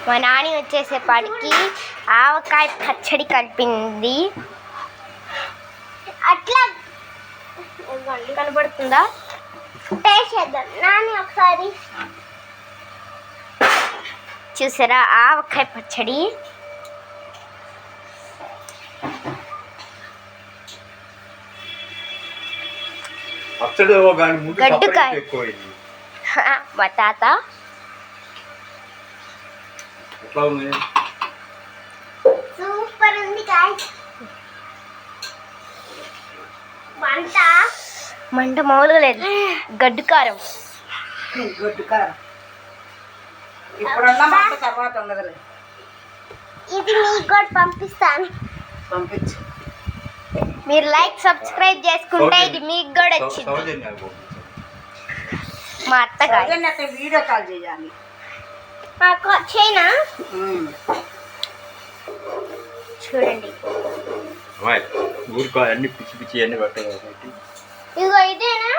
మా నాని వచ్చేసేపాటికి ఆవకాయ పచ్చడి కలిపింది. అట్లా కనబడుతుందా? టేస్ట్ చేద్దాం నాని ఒకసారి. చూసారా ఆవకాయ పచ్చడి. గడ్డుకాయ మా తాత సూపర్ ఉంది గాయ్స్. మంట మామూలుగా లేదు. గడ్డు కారం తర్వాత ఉండదులే. ఇది మీకు కూడా పంపిస్తాను. పంపించు. మీరు లైక్ సబ్స్క్రైబ్ చేసుకుంటే ఇది మీకు కూడా వచ్చింది. మా అత్తగారు వీడియో కాల్ చేయాలి. చేయనా? చూడండి ఊరుకో అన్ని పిచ్చి పిచ్చి అన్ని పట్టాయి. ఇదిగో ఇదేనా?